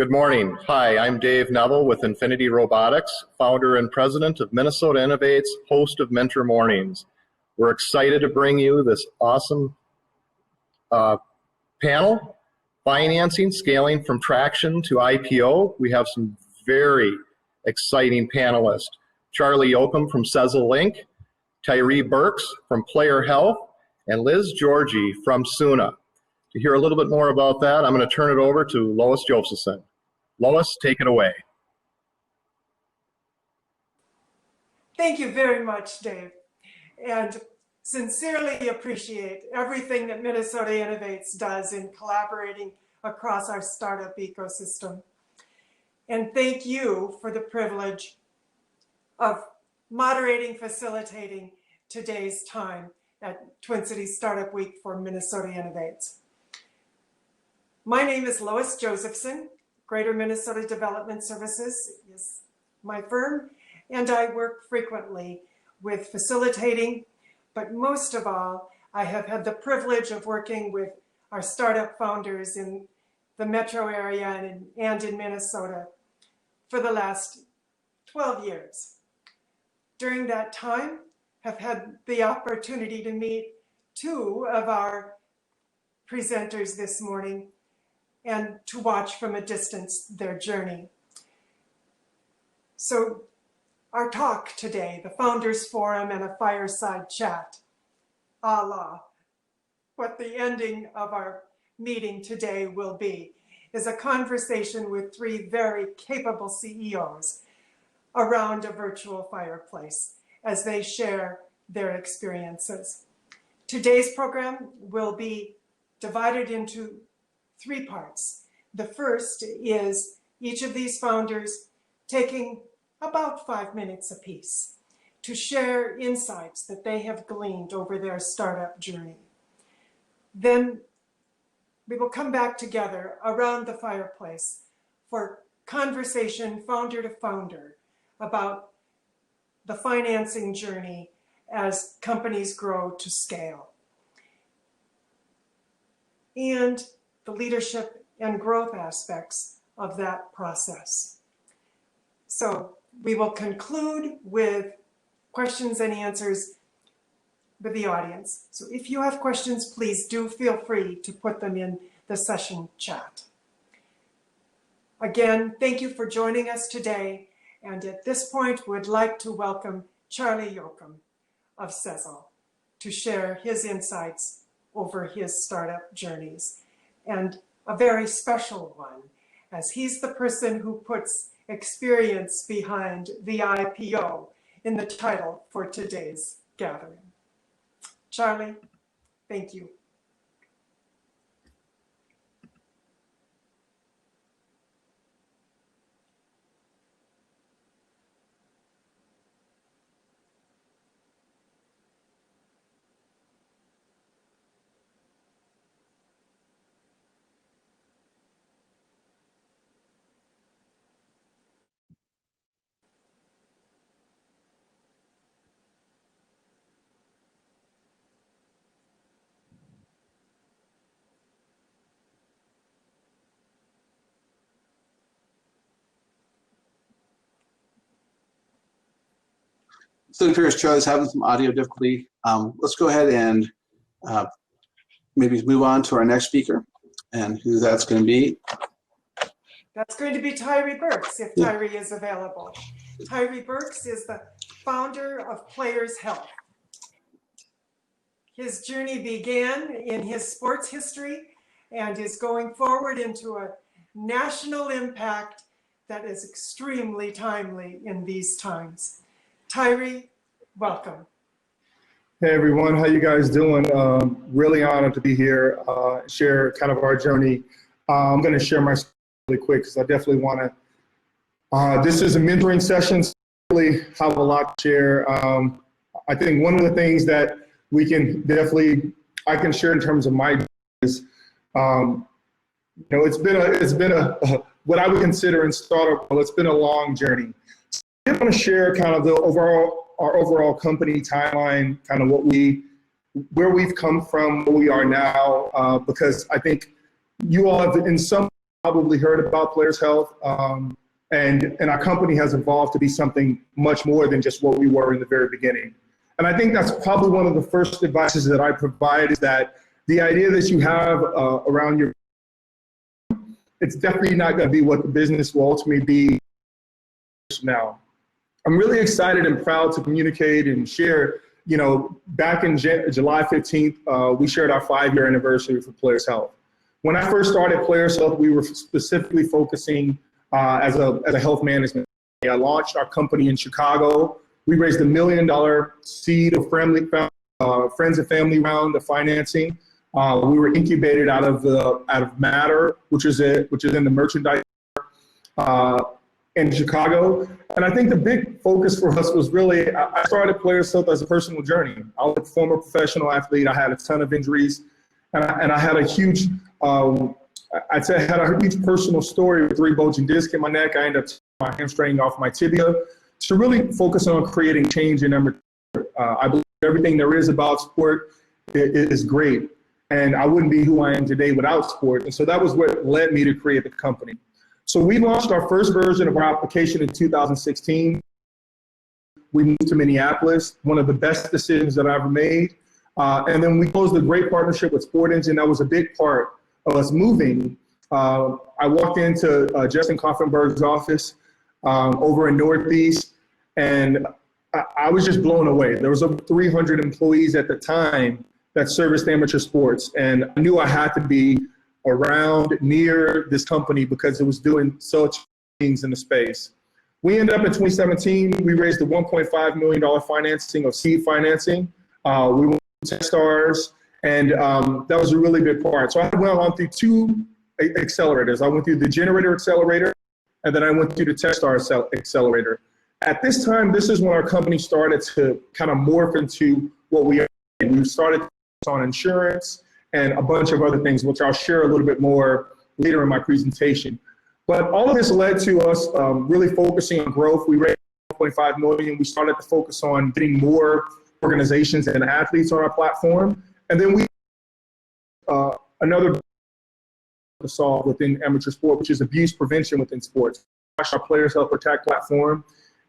Good morning. Hi, I'm Dave Neville with Infinity Robotics, founder and president of Minnesota Innovates, host of Mentor Mornings. We're excited to bring you this awesome panel, Financing, Scaling from Traction to IPO. We have some very exciting panelists. Youakim from Sezzle Inc., Tyrre Burks from Player Health, and Liz Giorgi from Suna. To hear a little bit more about that, I'm going to turn it over to Lois Josefson. Lois, take it away. Thank you very much, Dave, and sincerely appreciate everything that Minnesota Innovates does in collaborating across our startup ecosystem. And thank you for the privilege of moderating, facilitating today's time at Twin Cities Startup Week for Minnesota Innovates. My name is Lois Josefson. Greater Minnesota Development Services is my firm, and I work frequently with facilitating, but most of all, I have had the privilege of working with our startup founders in the metro area and in Minnesota for the last 12 years. During that time, have had the opportunity to meet two of our presenters this morning and to watch from a distance their journey. So our talk today, the Founders Forum and a fireside chat, a la what the ending of our meeting today will be, is a conversation with three very capable CEOs around a virtual fireplace as they share their experiences. Today's program will be divided into three parts. The first is each of these founders taking about 5 minutes apiece to share insights that they have gleaned over their startup journey. Then we will come back together around the fireplace for conversation founder to founder about the financing journey as companies grow to scale, and the leadership and growth aspects of that process. So we will conclude with questions and answers with the audience. So if you have questions, please do feel free to put them in the session chat. Again, thank you for joining us today. And at this point, we'd like to welcome Youakim of Sezzle to share his insights over his startup journeys, and a very special one, as he's the person who puts experience behind the IPO in the title for today's gathering. Charlie, thank you. So it appears Charlie's having some audio difficulty. Let's go ahead and maybe move on to our next speaker, and who that's going to be. That's going to be Tyrre Burks, if Tyrre is available. Tyrre Burks is the founder of Players Health. His journey began in his sports history and is going forward into a national impact that is extremely timely in these times. Tyrre, welcome. Hey everyone, how you guys doing? Really honored to be here, share kind of our journey. I'm going to share my story really quick because I definitely want to. This is a mentoring session, so I really have a lot to share. I think one of the things that we can I can share in terms of my is, it's been a what I would consider in startup, well, it's been a long journey. I'm going to share kind of our overall company timeline, kind of where we've come from, where we are now, because I think you all have in some probably heard about Players Health, and our company has evolved to be something much more than just what we were in the very beginning. And I think that's probably one of the first advices that I provide is that the idea that you have around your, it's definitely not going to be what the business will ultimately be now. I'm really excited and proud to communicate and share, you know, back in July 15th, we shared our 5-year anniversary for Players Health. When I first started Players Health, we were specifically focusing as a health management. I launched our company in Chicago. We raised $1 million seed of friends and family round of financing. We were incubated out of Matter, which is in the merchandise in Chicago. And I think the big focus for us was really, I started Players Health as a personal journey. I was a former professional athlete. I had a ton of injuries, and I had a huge, I'd say I had a huge personal story with 3 bulging discs in my neck. I ended up taking my hamstring off my tibia to really focus on creating change in amateur. I believe everything there is about sport is great, and I wouldn't be who I am today without sport. And so that was what led me to create the company. So we launched our first version of our application in 2016. We moved to Minneapolis, one of the best decisions that I ever made. And then we closed a great partnership with Sport Engine. That was a big part of us moving. I walked into Justin Kaufenberg's office over in Northeast, and I was just blown away. There was over 300 employees at the time that serviced amateur sports, and I knew I had to be around near this company because it was doing such things in the space. We ended up in 2017, we raised a $1.5 million financing of seed financing. We went to Techstars, and that was a really big part. So I went on through 2 accelerators. I went through the Generator Accelerator, and then I went through the Techstars Accelerator. At this time, this is when our company started to kind of morph into what we are. We started on insurance and a bunch of other things, which I'll share a little bit more later in my presentation. But all of this led to us really focusing on growth. We raised $1.5 million. We started to focus on getting more organizations and athletes on our platform. And then we another to solve within amateur sport, which is abuse prevention within sports. Our Players Health Protect platform,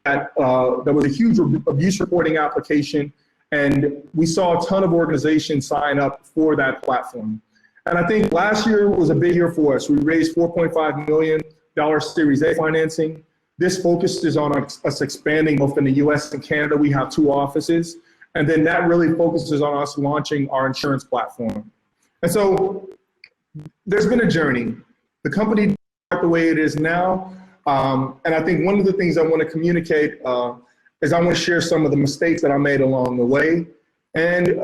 there was a huge abuse reporting application, and we saw a ton of organizations sign up for that platform. And I think last year was a big year for us. We raised $4.5 million Series A financing. This focuses on us expanding both in the US and Canada. We have 2 offices. And then that really focuses on us launching our insurance platform. And so there's been a journey. The company the way it is now. And I think one of the things I want to communicate is I want to share some of the mistakes that I made along the way. And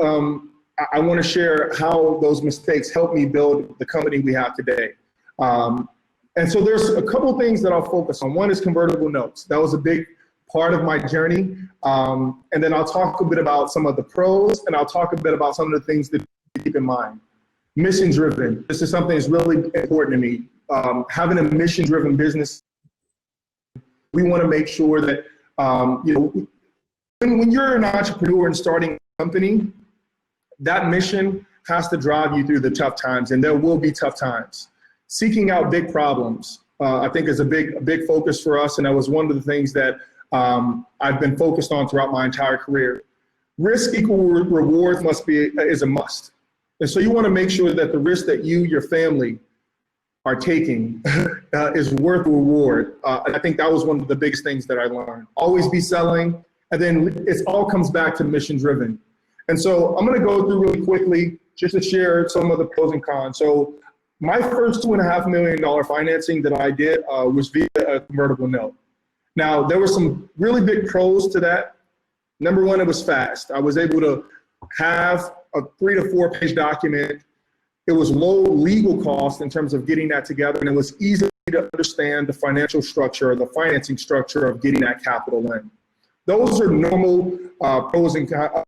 I want to share how those mistakes helped me build the company we have today. And so there's a couple things that I'll focus on. One is convertible notes. That was a big part of my journey. And then I'll talk a bit about some of the pros, and I'll talk a bit about some of the things that you keep in mind. Mission driven. This is something that's really important to me. Having a mission driven business, we want to make sure that, you know, when you're an entrepreneur and starting a company, that mission has to drive you through the tough times, and there will be tough times. Seeking out big problems, I think is a big focus for us, and that was one of the things that I've been focused on throughout my entire career. Risk equal reward is a must. And so you want to make sure that the risk that you, your family are taking is worth the reward. And I think that was one of the biggest things that I learned. Always be selling, and then it all comes back to mission driven. And so I'm going to go through really quickly just to share some of the pros and cons. So my first $2.5 million financing that I did was via a convertible note. Now, there were some really big pros to that. Number one, it was fast. I was able to have a 3 to 4 page document. It was low legal cost in terms of getting that together, and it was easy to understand the financial structure or the financing structure of getting that capital in. Those are normal pros and cons.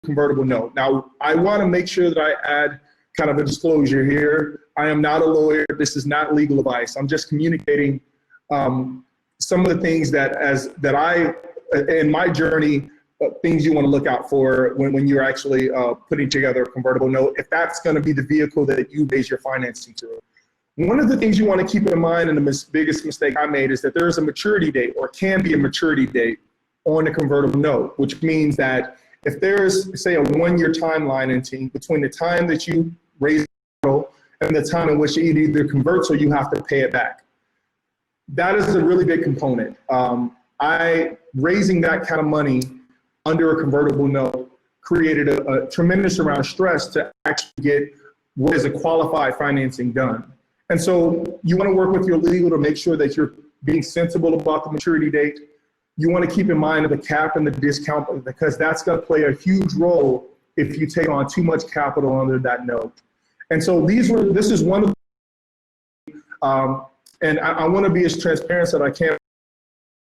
Convertible note. Now, I want to make sure that I add kind of a disclosure here. I am not a lawyer. This is not legal advice. I'm just communicating some of the things that I, in my journey, things you want to look out for when you're actually putting together a convertible note, if that's going to be the vehicle that you base your financing through. One of the things you want to keep in mind, and the biggest mistake I made, is that there is a maturity date, or can be a maturity date, on the convertible note, which means that if there's, say, a 1-year timeline between the time that you raise capital and the time in which it either converts or you have to pay it back. That is a really big component. Raising that kind of money under a convertible note created a tremendous amount of stress to actually get what is a qualified financing done. And so you want to work with your legal to make sure that you're being sensible about the maturity date. You want to keep in mind the cap and the discount, because that's going to play a huge role if you take on too much capital under that note. And so this is one of the, and I want to be as transparent as I can,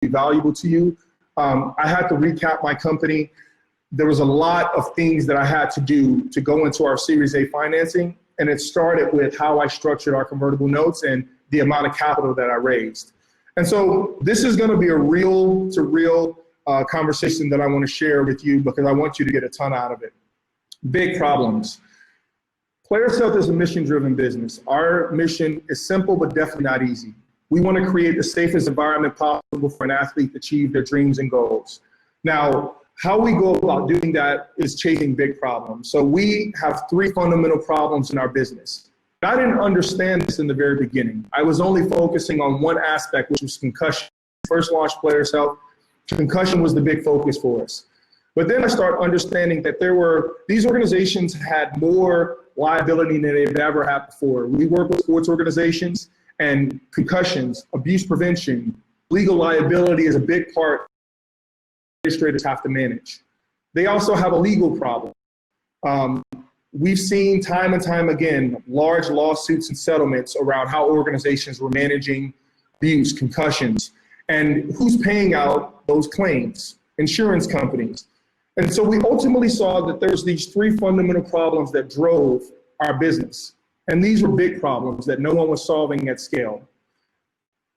be valuable to you. I had to recap my company. There was a lot of things that I had to do to go into our Series A financing, and it started with how I structured our convertible notes and the amount of capital that I raised. And so this is going to be a real-to-real conversation that I want to share with you, because I want you to get a ton out of it. Big problems. Players Health is a mission-driven business. Our mission is simple, but definitely not easy. We want to create the safest environment possible for an athlete to achieve their dreams and goals. Now, how we go about doing that is chasing big problems. So we have 3 fundamental problems in our business. I didn't understand this in the very beginning. I was only focusing on one aspect, which was concussion. First launched Players Health, concussion was the big focus for us. But then I started understanding that these organizations had more liability than they've ever had before. We work with sports organizations, and concussions, abuse prevention, legal liability is a big part administrators have to manage. They also have a legal problem. We've seen time and time again large lawsuits and settlements around how organizations were managing abuse, concussions, and who's paying out those claims? Insurance companies. And so we ultimately saw that there's these 3 fundamental problems that drove our business. And these were big problems that no one was solving at scale.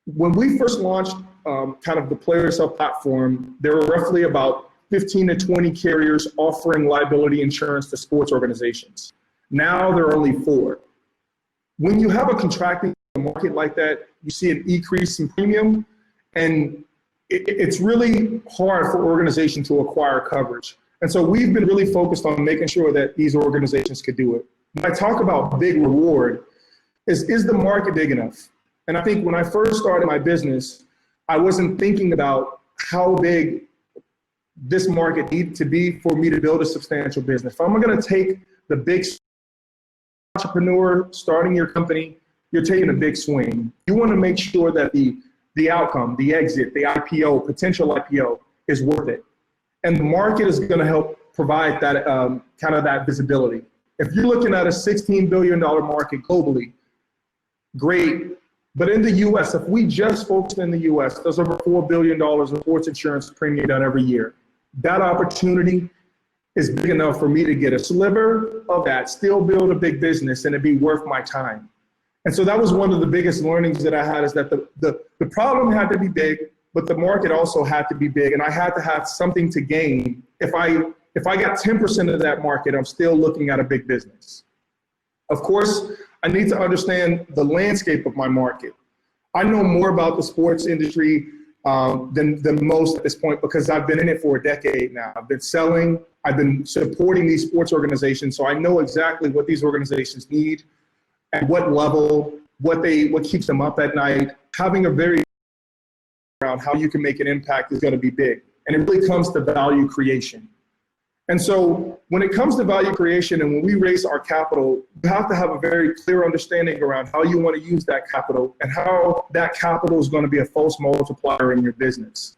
When we first launched kind of the Players Health platform, there were roughly about 15 to 20 carriers offering liability insurance to sports organizations. Now there are only 4. When you have a contracting market like that, you see an increase in premium, and it's really hard for organizations to acquire coverage. And so we've been really focused on making sure that these organizations could do it. When I talk about big reward, is the market big enough? And I think when I first started my business, I wasn't thinking about how big this market needed to be for me to build a substantial business. If I'm going to take the big entrepreneur starting your company, you're taking a big swing. You want to make sure that the outcome, the exit, the IPO, potential IPO is worth it. And the market is going to help provide that kind of that visibility. If you're looking at a $16 billion market globally, great. But in the US, if we just focused in the US, there's over $4 billion of sports insurance premium done every year. That opportunity is big enough for me to get a sliver of that, still build a big business, and it'd be worth my time. And so that was one of the biggest learnings that I had, is that the problem had to be big, but the market also had to be big, and I had to have something to gain. If I got 10% of that market, I'm still looking at a big business. Of course, I need to understand the landscape of my market. I know more about the sports industry than most at this point, because I've been in it for a decade now. I've been selling, I've been supporting these sports organizations, so I know exactly what these organizations need, at what level, what keeps them up at night. Having a very around how you can make an impact is going to be big, and it really comes to value creation. And so when it comes to value creation, and when we raise our capital, you have to have a very clear understanding around how you want to use that capital and how that capital is going to be a false multiplier in your business.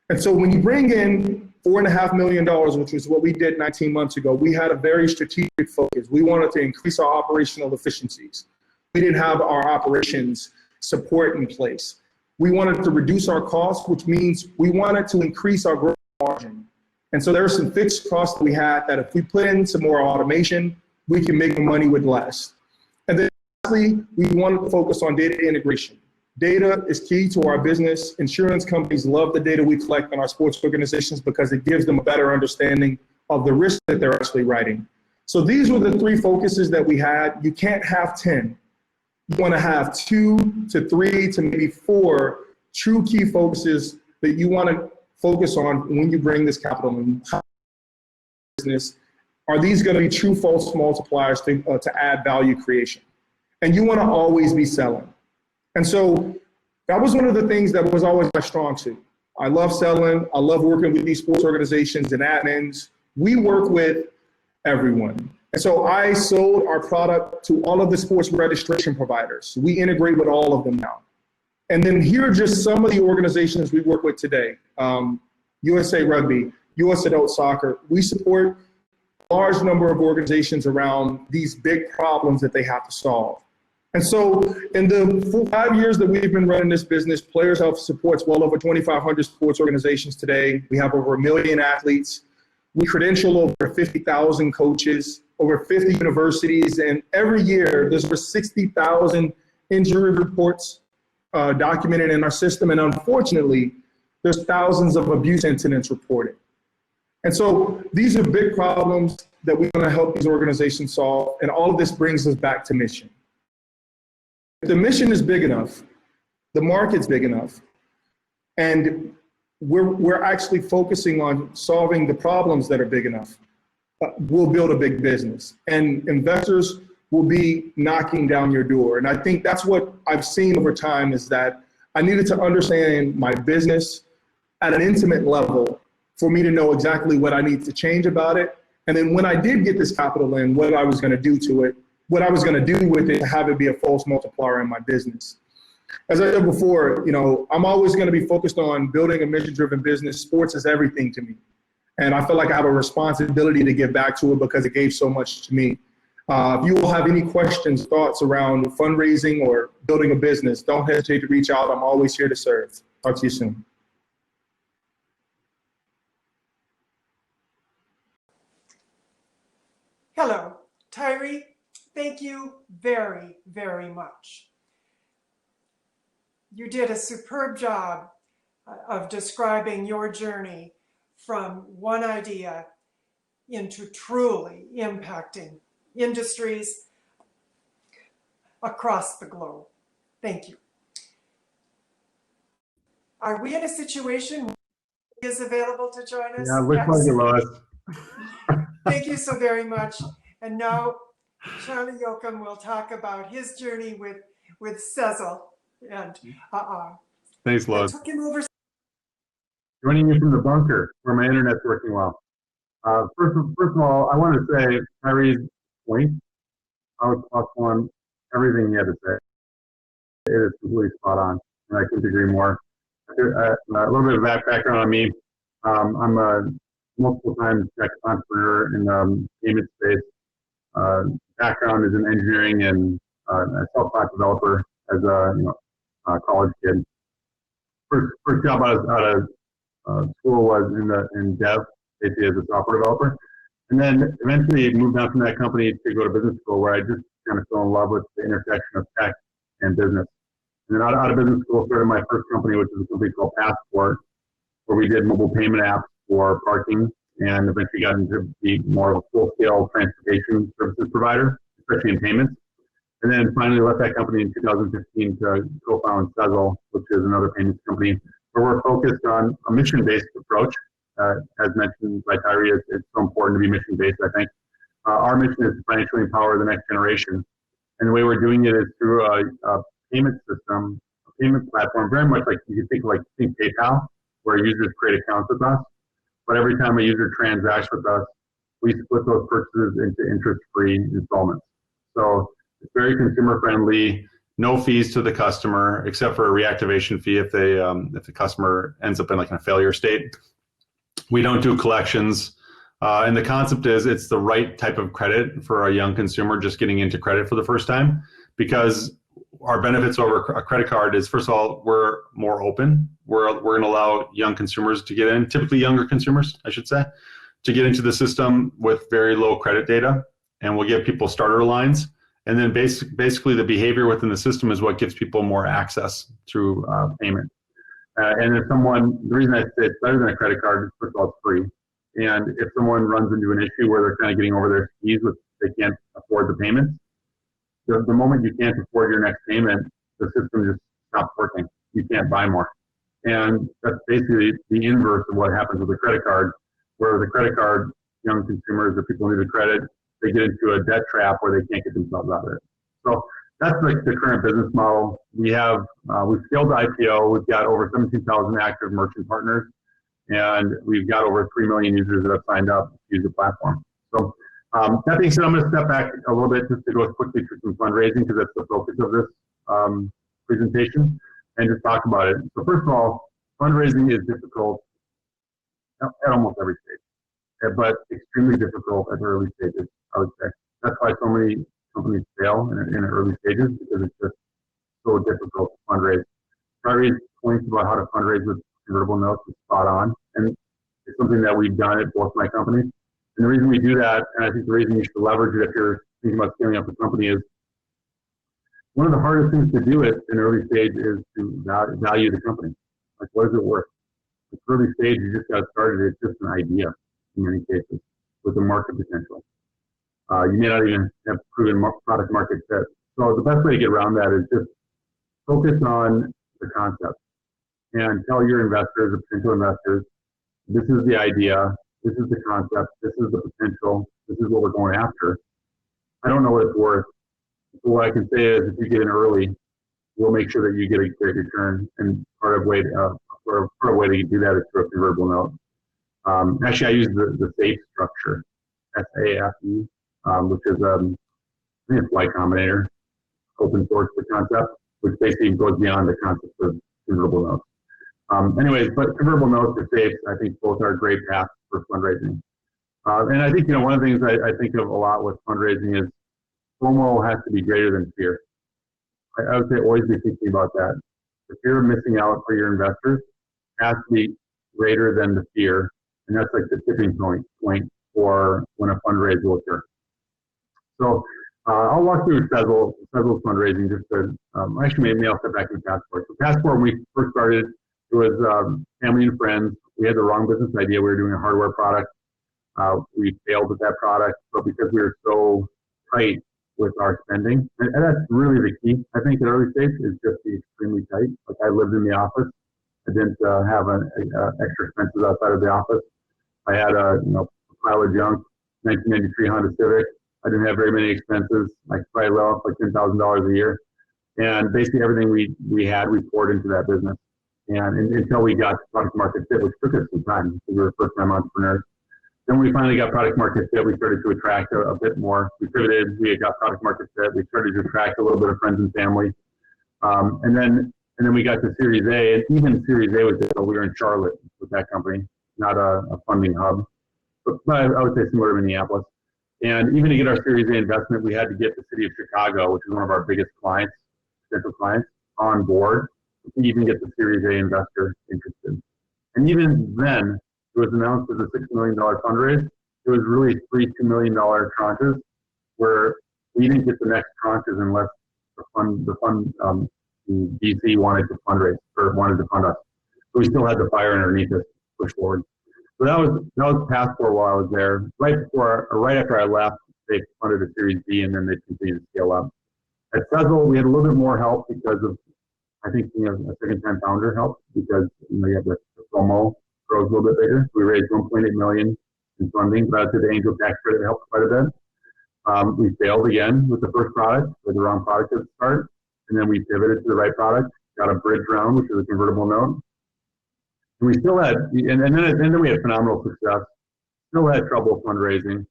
And so when you bring in $4.5 million, which is what we did 19 months ago, we had a very strategic focus. We wanted to increase our operational efficiencies. We didn't have our operations support in place. We wanted to reduce our costs, which means we wanted to increase our gross margin. And so there are some fixed costs that we had that if we put in some more automation, we can make money with less. And then lastly, we wanted to focus on data integration. Data is key to our business. Insurance companies love the data we collect on our sports organizations because it gives them a better understanding of the risk that they're actually writing. So these were the 3 focuses that we had. You can't have 10. you want to have 2 to 3 to maybe 4 true key focuses that you want to focus on when you bring this capital in business. Are these going to be true false multipliers to add value creation? And you want to always be selling. And so that was one of the things that was always my strong suit. I love selling. I love working with these sports organizations and admins. We work with everyone. And so I sold our product to all of the sports registration providers. We integrate with all of them now. And then here are just some of the organizations we work with today. USA Rugby, US Adult Soccer. We support a large number of organizations around these big problems that they have to solve. And so in the 5 years that we've been running this business, Players Health supports well over 2,500 sports organizations today. We have over 1 million athletes. We credential over 50,000 coaches, over 50 universities, and every year there's over 60,000 injury reports documented in our system. And unfortunately, there's thousands of abuse incidents reported. And so these are big problems that we want to help these organizations solve. And all of this brings us back to mission. If the mission is big enough, the market's big enough, and we're actually focusing on solving the problems that are big enough, we'll build a big business. And investors will be knocking down your door. And I think that's what I've seen over time, is that I needed to understand my business at an intimate level for me to know exactly what I need to change about it. And then when I did get this capital in, what I was going to do to it, what I was going to do with it to have it be a false multiplier in my business. As I said before, I'm always going to be focused on building a mission-driven business. Sports is everything to me. And I feel like I have a responsibility to give back to it because it gave so much to me. If you all have any questions, thoughts around fundraising or building a business, don't hesitate to reach out. I'm always here to serve. Talk to you soon. Hello, Tyrre. Thank you very, very much. You did a superb job of describing your journey from one idea into truly impacting industries across the globe. Thank you. Are we in a situation where he is available to join us? Yeah, looks like it, Lois. Thank you so very much. And now Charlie Youakim will talk about his journey with Cecil. And Thanks, Lois. took him over. Joining you from the bunker where my internet's working well. First of all, I want to say Tyrre's point, I was thoughtful on everything he had to say. It is completely spot on, and I couldn't agree more. A little bit of background on me. I'm a multiple-time tech entrepreneur in the payment space. Background is in engineering and a self-taught developer as a college kid. First job out of school was in dev, basically as a software developer. And then eventually moved on from that company to go to business school, where I just kind of fell in love with the intersection of tech and business. And then out of business school, started my first company, which is a company called Passport, where we did mobile payment apps for parking, and eventually got into be more of a full-scale transportation services provider, especially in payments. And then finally left that company in 2015 to co-found Cecil, which is another payments company, where we're focused on a mission-based approach. As mentioned by Tyrre, it's so important to be mission-based, I think. Our mission is to financially empower the next generation. And the way we're doing it is through a payment system, a payment platform, very much like you can think PayPal, where users create accounts with us. But every time a user transacts with us, we split those purchases into interest-free installments. So it's very consumer-friendly, no fees to the customer, except for a reactivation fee if the customer ends up in like a failure state. We don't do collections. And the concept is it's the right type of credit for a young consumer just getting into credit for the first time, because our benefits over a credit card is, first of all, we're more open. We're going to allow young consumers to get in, typically younger consumers, I should say, to get into the system with very low credit data. And we'll give people starter lines. And then basically the behavior within the system is what gives people more access through payment. And if the reason I say it's better than a credit card is, first of all, it's free. And if someone runs into an issue where they're kind of getting over their skis, they can't afford the payments, the moment you can't afford your next payment, the system just stops working. You can't buy more. And that's basically the inverse of what happens with a credit card, where the credit card, young consumers or people who need the credit, they get into a debt trap where they can't get themselves out of it. So that's like the current business model. We've scaled to IPO. We've got over 17,000 active merchant partners, and we've got over 3 million users that have signed up to use the platform. So that being said, I'm going to step back a little bit just to go quickly through some fundraising, because that's the focus of this presentation, and just talk about it. So first of all, fundraising is difficult at almost every stage, but extremely difficult at the early stages, I would say. That's why so many companies fail in the early stages, because it's just so difficult to fundraise. Tyrre's points about how to fundraise with convertible notes is spot on, and it's something that we've done at both my companies. And the reason we do that, and I think the reason you should leverage it if you're thinking about scaling up a company, is one of the hardest things to do at an early stage is to value the company. Like, what is it worth? At early stage, you just got started. It's just an idea in many cases with a market potential. You may not even have proven product market fit. So the best way to get around that is just focus on the concept and tell your investors or potential investors, this is the idea, this is the concept, this is the potential, this is what we're going after. I don't know what it's worth. So what I can say is, if you get in early, we'll make sure that you get a great return. And part of way to do that is through a convertible note. Actually, I use the SAFE structure, SAFE, which is I think it's Y Combinator, open source the concept, which basically goes beyond the concept of convertible notes. Anyways, but convertible notes or SAFEs, I think both are great paths for fundraising. And I think, one of the things I think of a lot with fundraising is FOMO has to be greater than fear. I would say always be thinking about that. The fear of missing out for your investors has to be greater than the fear, and that's like the tipping point for when a fundraise will occur. So I'll walk through Sezzle's fundraising just to, actually maybe I'll step back to Passport. So Passport, when we first started, it was family and friends. We had the wrong business idea. We were doing a hardware product. We failed with that product, but because we were so tight with our spending, and that's really the key, I think, at early stage, is just be extremely tight. Like, I lived in the office. I didn't have extra expenses outside of the office. I had a pile of junk, 1993 Honda Civic. I didn't have very many expenses. I probably let off like $10,000 a year. And basically everything we had, we poured into that business. And until we got product market fit, which took us some time, because we were first-time entrepreneurs. Then when we finally got product market fit, we started to attract a bit more. We pivoted, we got product market fit, we started to attract a little bit of friends and family. And then we got to Series A, and even Series A was difficult. We were in Charlotte with that company, not a funding hub, but I would say similar to Minneapolis. And even to get our Series A investment, we had to get the city of Chicago, which is one of our biggest clients, potential clients, on board to even get the Series A investor interested. And even then, it was announced as a $6 million fundraise. It was really 3 $2 million tranches, where we didn't get the next tranches unless the VC wanted to fundraise or wanted to fund us. So we still had the fire underneath us to push forward. So that was Passport while I was there. Right after I left, they funded a Series B, and then they continued to scale up. At Sezzle, we had a little bit more help because of, I think, a second-time founder help, because you have the FOMO grows a little bit bigger. We raised $1.8 million in funding, but the angel tax credit helped quite a bit. We failed again with the first product, with the wrong product at the start, and then we pivoted to the right product, got a bridge round, which is a convertible note. And we still had, and then we had phenomenal success. Still had trouble fundraising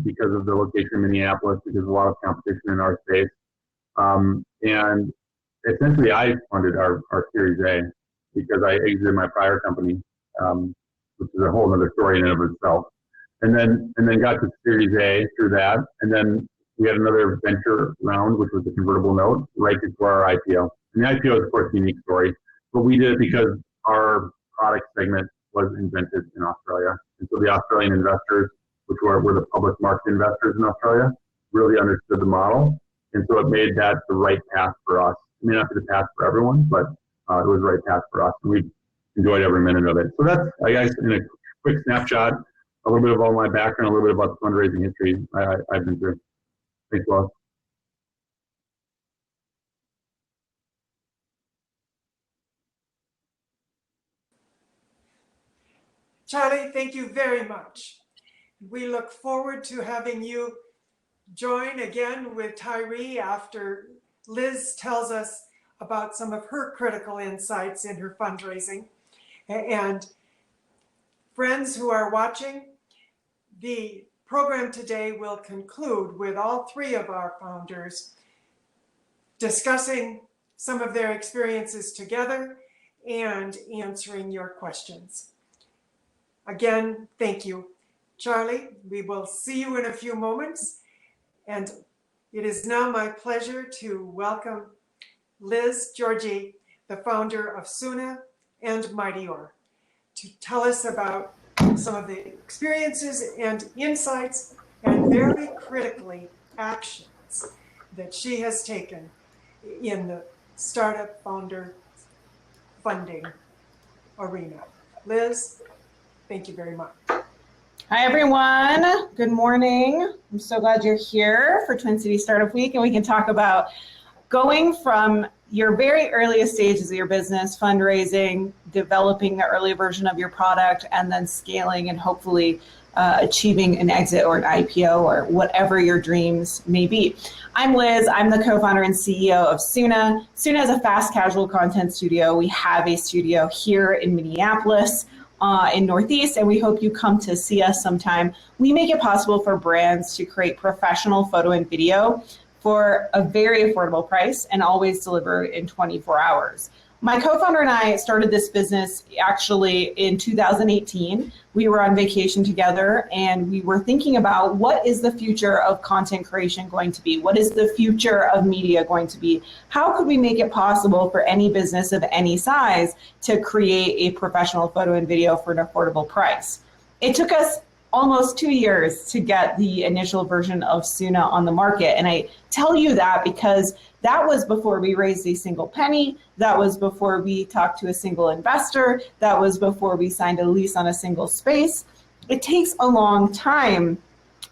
because of the location in Minneapolis, because of a lot of competition in our space. And essentially, I funded our Series A because I exited my prior company, which is a whole other story in and of itself. And then got to Series A through that, and then we had another venture round, which was the convertible note, right before our IPO. And the IPO is, of course, a unique story, but we did it because our product segment was invented in Australia. And so the Australian investors, which were the public market investors in Australia, really understood the model. And so it made that the right path for us. It may not be the path for everyone, but it was the right path for us. And we enjoyed every minute of it. So that's, I guess, in a quick snapshot, a little bit of all my background, a little bit about the fundraising history I've been through. Thanks, Lois. Charlie, thank you very much. We look forward to having you join again with Tyrre after Liz tells us about some of her critical insights in her fundraising. And friends who are watching, the program today will conclude with all three of our founders discussing some of their experiences together and answering your questions. Again, thank you. Charlie, we will see you in a few moments. And it is now my pleasure to welcome Liz Giorgi, the founder of Suna and Mightior, to tell us about some of the experiences and insights and very critically actions that she has taken in the startup founder funding arena. Liz, thank you very much. Hi, everyone. Good morning. I'm so glad you're here for Twin Cities Startup Week, and we can talk about going from your very earliest stages of your business, fundraising, developing the early version of your product, and then scaling and hopefully achieving an exit or an IPO or whatever your dreams may be. I'm Liz. I'm the co-founder and CEO of Suna. Suna is a fast casual content studio. We have a studio here in Minneapolis, in Northeast, and we hope you come to see us sometime. We make it possible for brands to create professional photo and video for a very affordable price and always delivered in 24 hours. My co-founder and I started this business actually in 2018. We were on vacation together and we were thinking about what is the future of content creation going to be? What is the future of media going to be? How could we make it possible for any business of any size to create a professional photo and video for an affordable price? It took us almost 2 years to get the initial version of Suna on the market. And I tell you that because that was before we raised a single penny. That was before we talked to a single investor. That was before we signed a lease on a single space. It takes a long time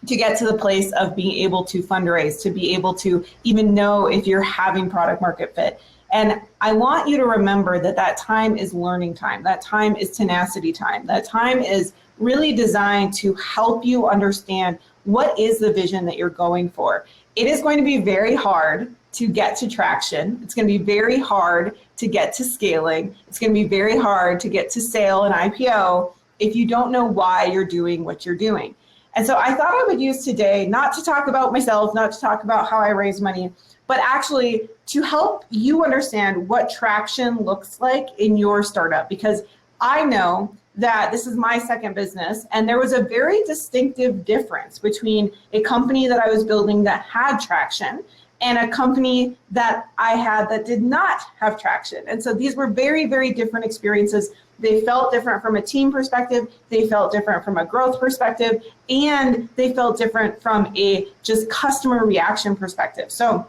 to get to the place of being able to fundraise, to be able to even know if you're having product market fit. And I want you to remember that that time is learning time. That time is tenacity time. That time is really designed to help you understand what is the vision that you're going for. It is going to be very hard to get to traction. It's going to be very hard to get to scaling. It's going to be very hard to get to sale and IPO if you don't know why you're doing what you're doing. And so I thought I would use today not to talk about myself, not to talk about how I raise money, but actually to help you understand what traction looks like in your startup, because I know that this is my second business, and there was a very distinctive difference between a company that I was building that had traction and a company that I had that did not have traction. And so these were very, very different experiences. They felt different from a team perspective, they felt different from a growth perspective, and they felt different from a just customer reaction perspective. So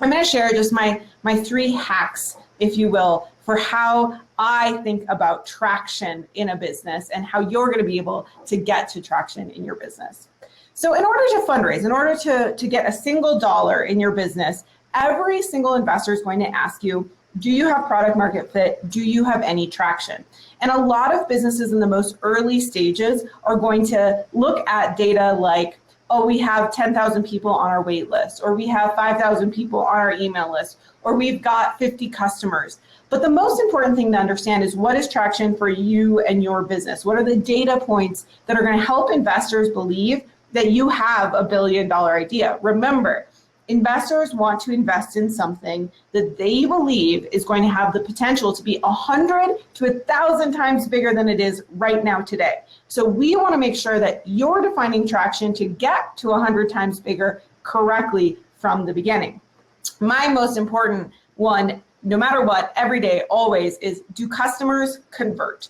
I'm gonna share just my 3 hacks, if you will, for how I think about traction in a business and how you're gonna be able to get to traction in your business. So in order to fundraise, in order to get a single dollar in your business, every single investor is going to ask you, do you have product market fit? Do you have any traction? And a lot of businesses in the most early stages are going to look at data like, oh, we have 10,000 people on our wait list, or we have 5,000 people on our email list, or we've got 50 customers. But the most important thing to understand is what is traction for you and your business? What are the data points that are going to help investors believe that you have a $1 billion idea? Remember, investors want to invest in something that they believe is going to have the potential to be 100 to 1,000 times bigger than it is right now today. So we want to make sure that you're defining traction to get to 100 times bigger correctly from the beginning. My most important one, no matter what, every day, always, is do customers convert?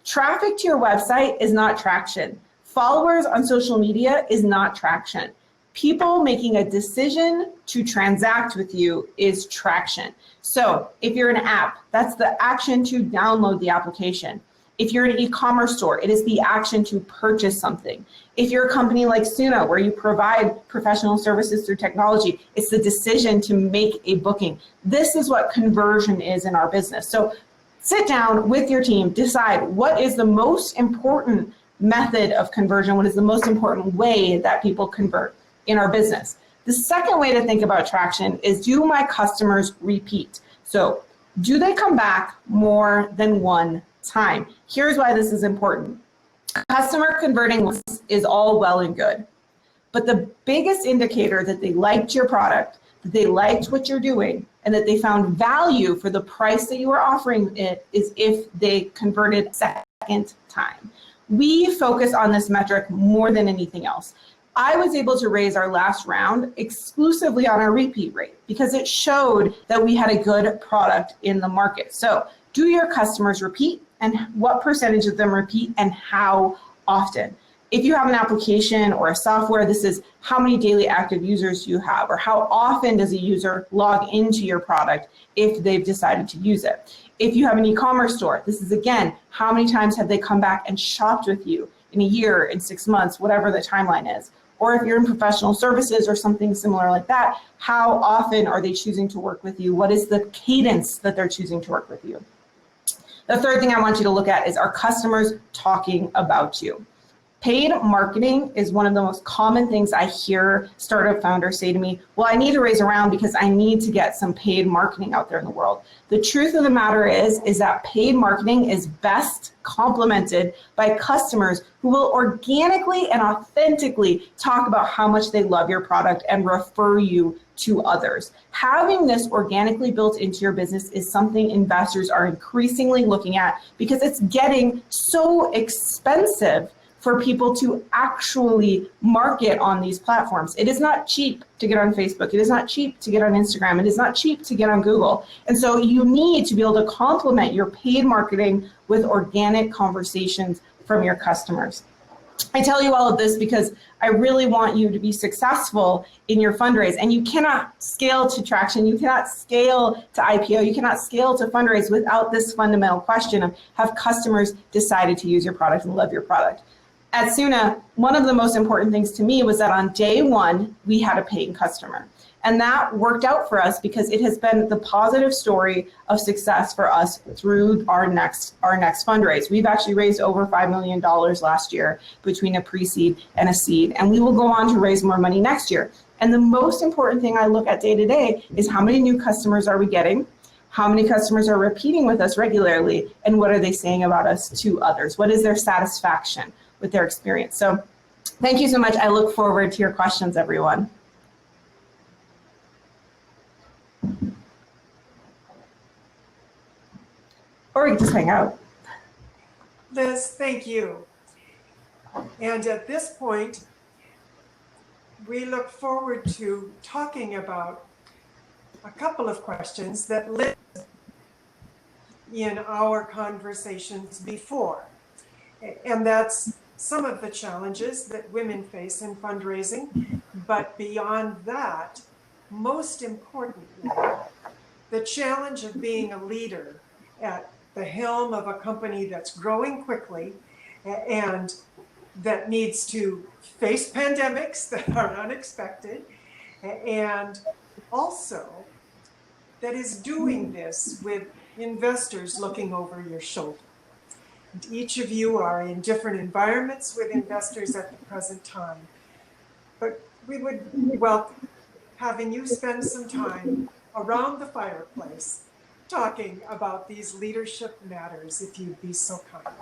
Traffic to your website is not traction. Followers on social media is not traction. People making a decision to transact with you is traction. So if you're an app, that's the action to download the application. If you're an e-commerce store, it is the action to purchase something. If you're a company like Suna, where you provide professional services through technology, it's the decision to make a booking. This is what conversion is in our business. So Sit down with your team, decide what is the most important method of conversion, what is the most important way that people convert in our business. The second way to think about traction is, do my customers repeat? So do they come back more than one time? Here's why this is important. Customer converting is all well and good, but the biggest indicator that they liked your product, that they liked what you're doing, and that they found value for the price that you are offering it is if they converted second time. We focus on this metric more than anything else. I was able to raise our last round exclusively on our repeat rate because it showed that we had a good product in the market. So do your customers repeat, and what percentage of them repeat, and how often? If you have an application or a software, this is how many daily active users you have, or how often does a user log into your product if they've decided to use it. If you have an e-commerce store, this is again, how many times have they come back and shopped with you in a year, in 6 months, whatever the timeline is. Or if you're in professional services or something similar like that, how often are they choosing to work with you? What is the cadence that they're choosing to work with you? The third thing I want you to look at is, are customers talking about you? Paid marketing is one of the most common things I hear startup founders say to me, well, I need to raise a round because I need to get some paid marketing out there in the world. The truth of the matter is that paid marketing is best complemented by customers who will organically and authentically talk about how much they love your product and refer you to others. Having this organically built into your business is something investors are increasingly looking at because it's getting so expensive for people to actually market on these platforms. It is not cheap to get on Facebook. It is not cheap to get on Instagram. It is not cheap to get on Google. And so you need to be able to complement your paid marketing with organic conversations from your customers. I tell you all of this because I really want you to be successful in your fundraise, and you cannot scale to traction. You cannot scale to IPO. You cannot scale to fundraise without this fundamental question of, have customers decided to use your product and love your product? At Suna, one of the most important things to me was that on day one, we had a paying customer. And that worked out for us because it has been the positive story of success for us through our next fundraise. We've actually raised over $5 million last year between a pre-seed and a seed, and we will go on to raise more money next year. And the most important thing I look at day to day is, how many new customers are we getting? How many customers are repeating with us regularly? And what are they saying about us to others? What is their satisfaction with their experience? So thank you so much. I look forward to your questions, everyone. Or we can just hang out. Liz, thank you. And at this point, we look forward to talking about a couple of questions that lived in our conversations before. And that's some of the challenges that women face in fundraising. But beyond that, most importantly, the challenge of being a leader at the helm of a company that's growing quickly and that needs to face pandemics that are unexpected, and also that is doing this with investors looking over your shoulder. And each of you are in different environments with investors at the present time. But we would welcome having you spend some time around the fireplace talking about these leadership matters, if you'd be so kind.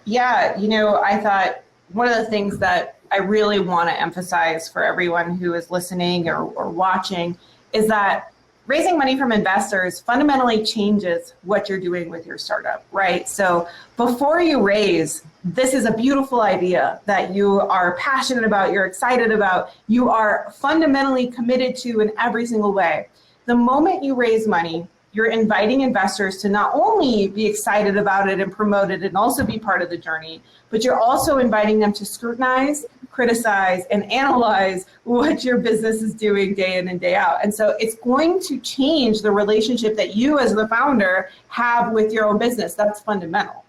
Yeah, you know, I thought one of the things that I really want to emphasize for everyone who is listening or watching is that raising money from investors fundamentally changes what you're doing with your startup, right? So before you raise, this is a beautiful idea that you are passionate about, you're excited about, you are fundamentally committed to in every single way. The moment you raise money, you're inviting investors to not only be excited about it and promote it and also be part of the journey, but you're also inviting them to scrutinize, criticize, and analyze what your business is doing day in and day out. And so it's going to change the relationship that you as the founder have with your own business. That's fundamental.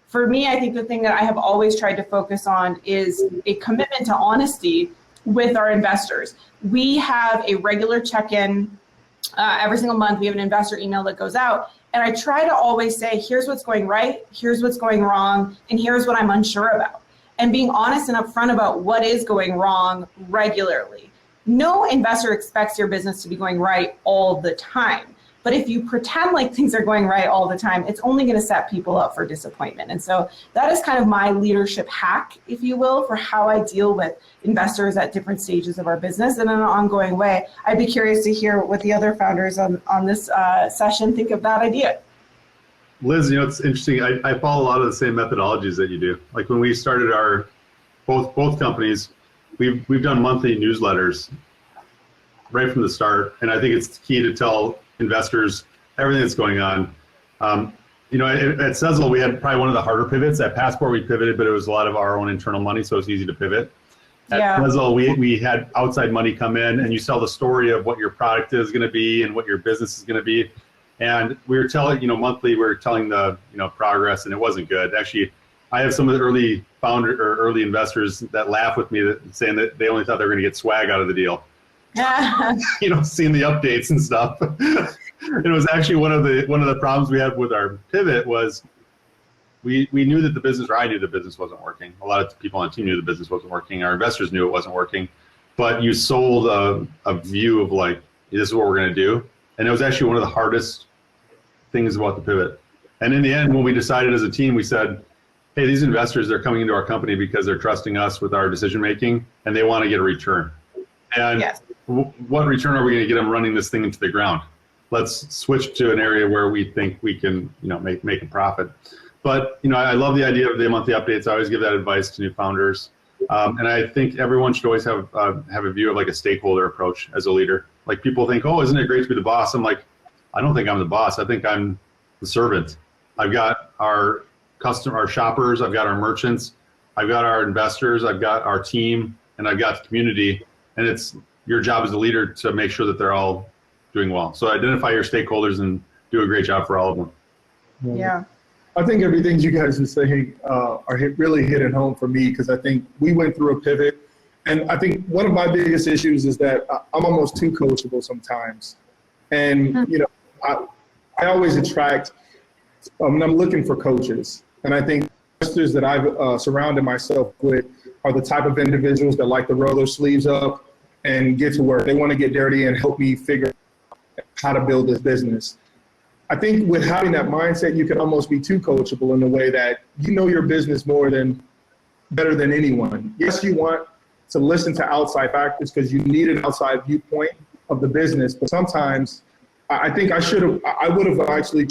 For me, I think the thing that I have always tried to focus on is a commitment to honesty with our investors. We have a regular check-in Every single month, we have an investor email that goes out. And I try to always say, here's what's going right, here's what's going wrong, and here's what I'm unsure about. And being honest and upfront about what is going wrong regularly. No investor expects your business to be going right all the time. But if you pretend like things are going right all the time, it's only going to set people up for disappointment. And so that is kind of my leadership hack, if you will, for how I deal with investors at different stages of our business in an ongoing way. I'd be curious to hear what the other founders on this session think of that idea. Liz, you know, it's interesting. I follow a lot of the same methodologies that you do. Like when we started our both companies, we've done monthly newsletters right from the start, and I think it's key to tell investors everything that's going on. You know, at Sezzle, we had probably one of the harder pivots. At Passport, we pivoted, but it was a lot of our own internal money, so it's easy to pivot. At Sezzle, we had outside money come in, and you sell the story of what your product is going to be and what your business is going to be. And we were telling, you know, monthly, we were telling the, you know, progress, and it wasn't good. Actually, I have some of the early early investors that laugh with me saying that they only thought they were going to get swag out of the deal. You know, seeing the updates and stuff. It was actually one of the problems we had with our pivot was we knew that the business, or I knew the business wasn't working. A lot of people on the team knew the business wasn't working. Our investors knew it wasn't working. But you sold a view of like, this is what we're going to do. And it was actually one of the hardest things about the pivot. And in the end, when we decided as a team, we said, hey, these investors, they're coming into our company because they're trusting us with our decision making, and they want to get a return. And what return are we going to get them running this thing into the ground? Let's switch to an area where we think we can, you know, make a profit. But, you know, I love the idea of the monthly updates. I always give that advice to new founders. And I think everyone should always have a view of like a stakeholder approach as a leader. Like people think, oh, isn't it great to be the boss? I'm like, I don't think I'm the boss. I think I'm the servant. I've got our shoppers, I've got our merchants, I've got our investors, I've got our team, and I've got the community. And it's your job as a leader to make sure that they're all doing well. So identify your stakeholders and do a great job for all of them. Yeah. I think everything you guys are saying are really hitting home for me, because I think we went through a pivot. And I think one of my biggest issues is that I'm almost too coachable sometimes. And, you know, I always attract, I'm looking for coaches. And I think investors that I've surrounded myself with are the type of individuals that like to roll their sleeves up and get to work. They want to get dirty and help me figure out how to build this business. I think with having that mindset, you can almost be too coachable in the way that you know your business better than anyone. Yes, you want to listen to outside factors because you need an outside viewpoint of the business, but sometimes I think I would have actually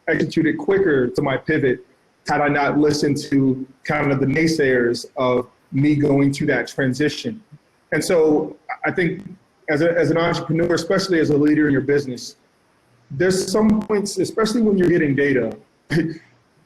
executed quicker to my pivot had I not listened to kind of the naysayers of me going to that transition. And so I think as an entrepreneur, especially as a leader in your business, there's some points, especially when you're getting data,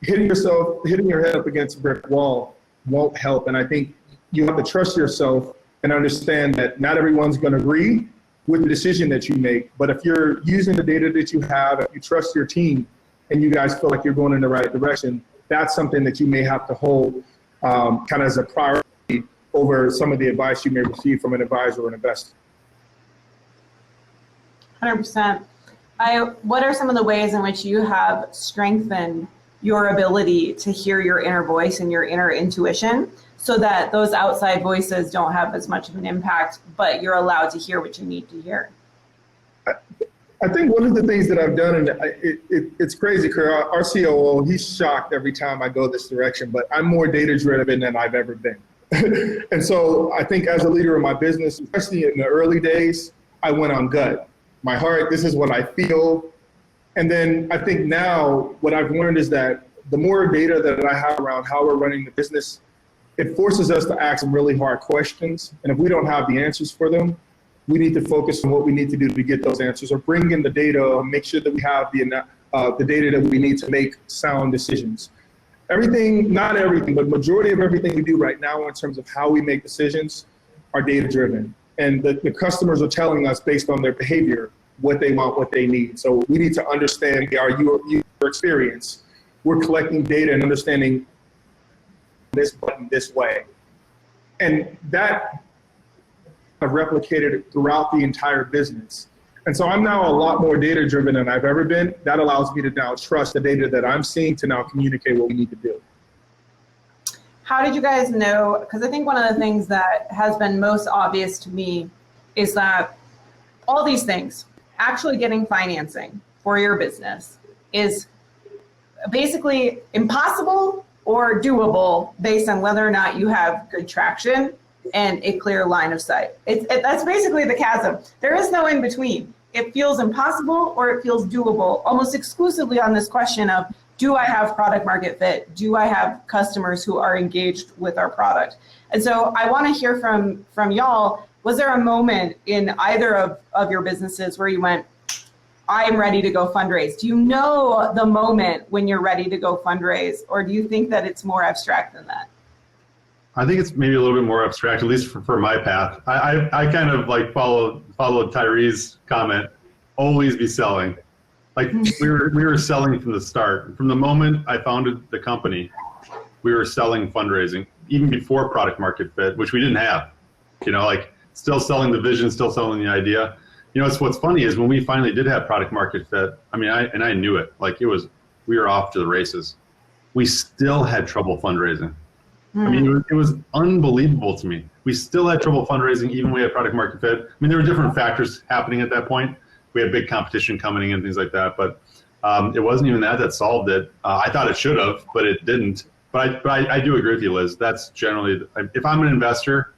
hitting your head up against a brick wall won't help. And I think you have to trust yourself and understand that not everyone's going to agree with the decision that you make. But if you're using the data that you have, if you trust your team and you guys feel like you're going in the right direction, that's something that you may have to hold kind of as a priority over some of the advice you may receive from an advisor or an investor. 100%. What are some of the ways in which you have strengthened your ability to hear your inner voice and your inner intuition so that those outside voices don't have as much of an impact, but you're allowed to hear what you need to hear? I think one of the things that I've done, and it's crazy, our COO, he's shocked every time I go this direction, but I'm more data-driven than I've ever been. And so I think as a leader of my business, especially in the early days, I went on gut. My heart, this is what I feel. And then I think now what I've learned is that the more data that I have around how we're running the business, it forces us to ask some really hard questions. And if we don't have the answers for them, we need to focus on what we need to do to get those answers, or bring in the data, or make sure that we have the data that we need to make sound decisions. Everything, not everything, but majority of everything we do right now in terms of how we make decisions are data-driven. And the customers are telling us based on their behavior what they want, what they need. So we need to understand our user experience. We're collecting data and understanding this button this way. And that I've replicated it throughout the entire business. And so I'm now a lot more data driven than I've ever been. That allows me to now trust the data that I'm seeing to now communicate what we need to do. How did you guys know? Because I think one of the things that has been most obvious to me is that all these things, actually getting financing for your business is basically impossible or doable based on whether or not you have good traction and a clear line of sight. That's basically the chasm. There is no in between. It feels impossible or it feels doable almost exclusively on this question of, do I have product market fit? Do I have customers who are engaged with our product? And so I want to hear from y'all, was there a moment in either of your businesses where you went, I'm ready to go fundraise? Do you know the moment when you're ready to go fundraise, or do you think that it's more abstract than that? I think it's maybe a little bit more abstract, at least for my path. I kind of like followed Tyrre's comment, always be selling. Like we were selling from the start. From the moment I founded the company, we were selling fundraising, even before product market fit, which we didn't have. You know, like still selling the vision, still selling the idea. You know, what's funny is when we finally did have product market fit, I mean, I knew it. Like we were off to the races. We still had trouble fundraising. I mean, it was unbelievable to me. We still had trouble fundraising even when we had product market fit. I mean, there were different factors happening at that point. We had big competition coming in and things like that, but it wasn't even that solved it. I thought it should have, but it didn't. But I do agree with you, Liz. That's generally, if I'm an investor,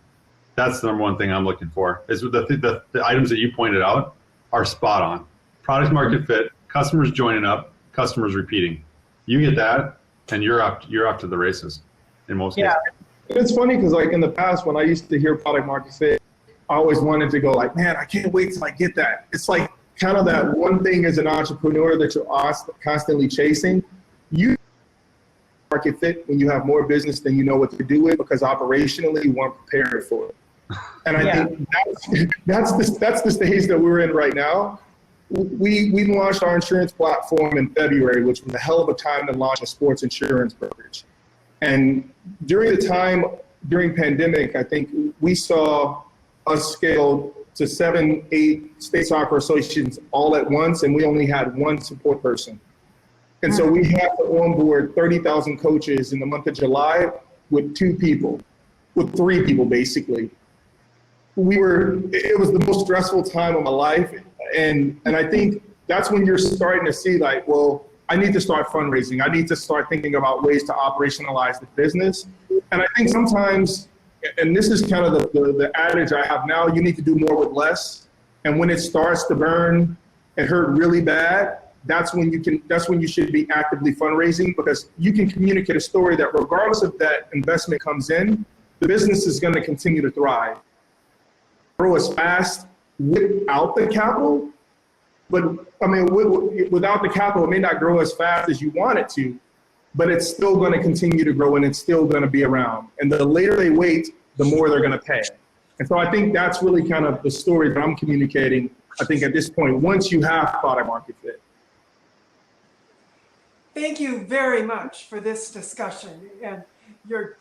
that's the number one thing I'm looking for. Is the items that you pointed out are spot on. Product market fit, customers joining up, customers repeating. You get that, and you're up to the races in most cases. It's funny because like in the past when I used to hear product market fit, I always wanted to go like, man, I can't wait till I get that. It's like kind of that one thing as an entrepreneur that you're constantly chasing. You market fit when you have more business than you know what to do with, because operationally you weren't prepared for it. And I think that's the stage that we're in right now. We launched our insurance platform in February, which was a hell of a time to launch a sports insurance brokerage. And during pandemic, I think we saw us scale to 7, 8 state soccer associations all at once, and we only had one support person. And so we had to onboard 30,000 coaches in the month of July with 3 people basically. It was the most stressful time of my life. And I think that's when you're starting to see like, well, I need to start fundraising. I need to start thinking about ways to operationalize the business. And I think sometimes, and this is kind of the adage I have now, you need to do more with less. And when it starts to burn and hurt really bad, that's when you should be actively fundraising, because you can communicate a story that regardless of that investment comes in, the business is going to continue to thrive. Grow as fast without the capital, but I mean, without the capital, it may not grow as fast as you want it to, but it's still going to continue to grow and it's still going to be around. And the later they wait, the more they're going to pay. And so I think that's really kind of the story that I'm communicating, I think at this point, once you have product market fit. Thank you very much for this discussion. And you're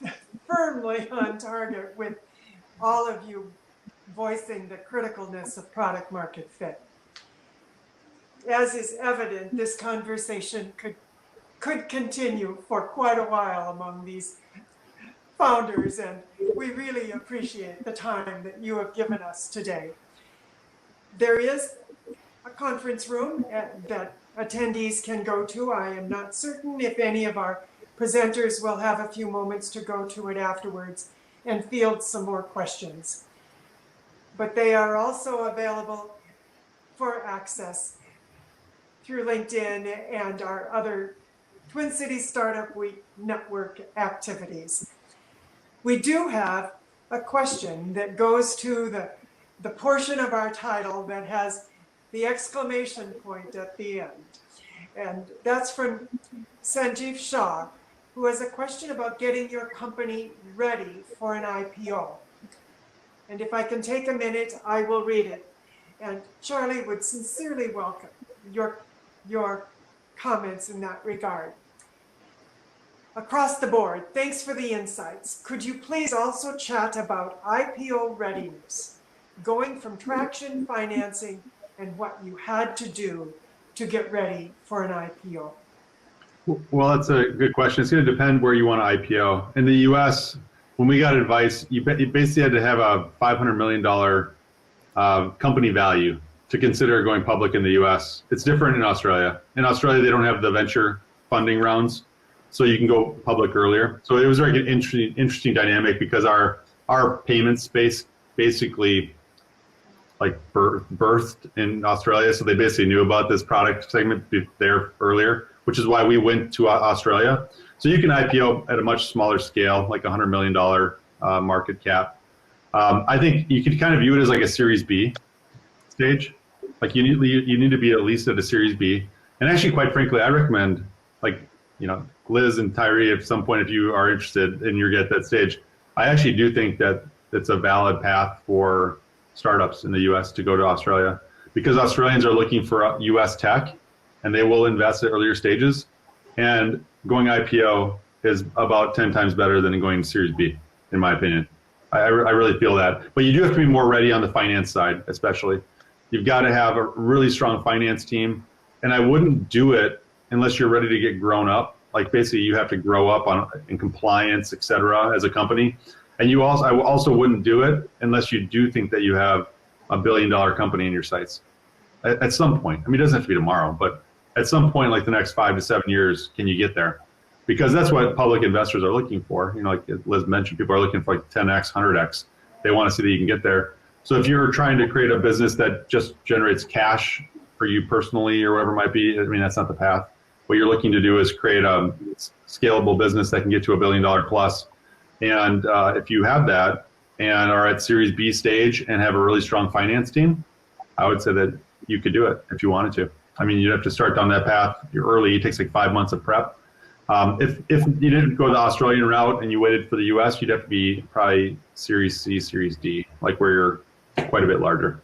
firmly on target with all of you voicing the criticalness of product market fit. As is evident, this conversation could continue for quite a while among these founders, and we really appreciate the time that you have given us today. There is a conference room that attendees can go to. I am not certain if any of our presenters will have a few moments to go to it afterwards and field some more questions. But they are also available for access through LinkedIn and our other Twin Cities Startup Week network activities. We do have a question that goes to the portion of our title that has the exclamation point at the end. And that's from Sanjeev Shah, who has a question about getting your company ready for an IPO. And if I can take a minute, I will read it. And Charlie would sincerely welcome your comments in that regard. Across the board, thanks for the insights. Could you please also chat about IPO readiness, going from traction financing and what you had to do to get ready for an IPO? Well, that's a good question. It's going to depend where you want to IPO. In the U.S., when we got advice, you basically had to have a $500 million company value to consider going public in the U.S. It's different in Australia. In Australia, they don't have the venture funding rounds, so you can go public earlier. So it was like an interesting dynamic because our payment space basically like birthed in Australia. So they basically knew about this product segment there earlier, which is why we went to Australia. So you can IPO at a much smaller scale, like $100 million market cap. I think you could kind of view it as like a Series B stage. Like you need to be at least at a Series B. And actually, quite frankly, I recommend like, Liz and Tyrre, at some point, if you are interested and you're at that stage, I actually do think that it's a valid path for startups in the US to go to Australia, because Australians are looking for US tech and they will invest at earlier stages. And going IPO is about 10 times better than going Series B, in my opinion. I really feel that. But you do have to be more ready on the finance side, especially. You've got to have a really strong finance team. And I wouldn't do it unless you're ready to get grown up. Like basically you have to grow up in compliance, et cetera, as a company. And I also wouldn't do it unless you do think that you have $1 billion company in your sights. At some point, I mean, it doesn't have to be tomorrow, but at some point, like the next 5 to 7 years, can you get there? Because that's what public investors are looking for. Like Liz mentioned, people are looking for like 10x, 100x. They want to see that you can get there. So if you're trying to create a business that just generates cash for you personally or whatever it might be, I mean, that's not the path. What you're looking to do is create a scalable business that can get to $1 billion plus. And if you have that and are at Series B stage and have a really strong finance team, I would say that you could do it if you wanted to. I mean, you'd have to start down that path. You're early. It takes like 5 months of prep. If you didn't go the Australian route and you waited for the US, you'd have to be probably Series C, Series D, like where you're quite a bit larger.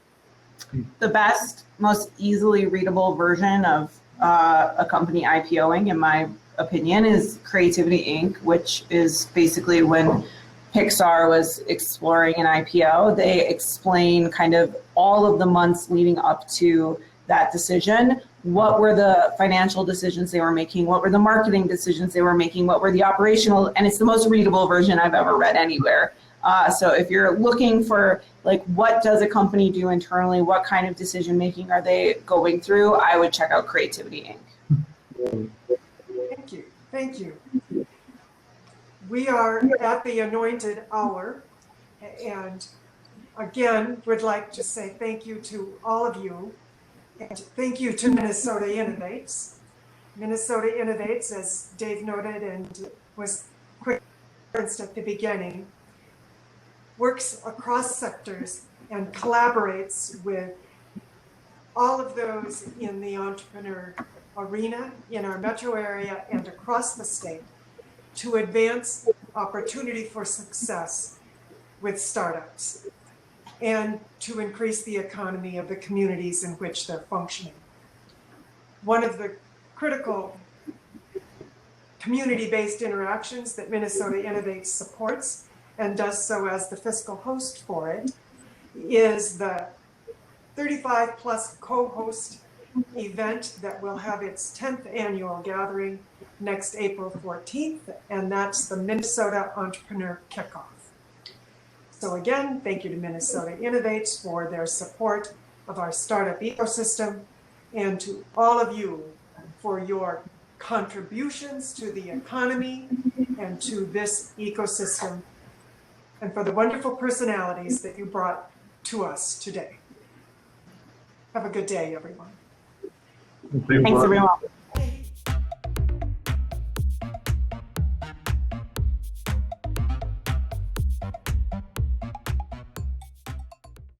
The best, most easily readable version of a company IPOing, in my opinion, is Creativity Inc., which is basically when Pixar was exploring an IPO. They explain kind of all of the months leading up to that decision. What were the financial decisions they were making? What were the marketing decisions they were making? What were the operational? And it's the most readable version I've ever read anywhere. So if you're looking for like, what does a company do internally? What kind of decision making are they going through? I would check out Creativity Inc. Thank you. Thank you. We are at the anointed hour, and again, would like to say thank you to all of you, and thank you to Minnesota Innovates. Minnesota Innovates, as Dave noted and was quick referenced at the beginning, works across sectors and collaborates with all of those in the entrepreneur arena in our metro area and across the state to advance opportunity for success with startups and to increase the economy of the communities in which they're functioning. One of the critical community-based interactions that Minnesota Innovates supports and does so as the fiscal host for it is the 35 plus co-host event that will have its 10th annual gathering next April 14th, and that's the Minnesota Entrepreneur Kickoff. So again, thank you to Minnesota Innovates for their support of our startup ecosystem, and to all of you for your contributions to the economy and to this ecosystem, and for the wonderful personalities that you brought to us today. Have a good day, everyone. Thanks, everyone.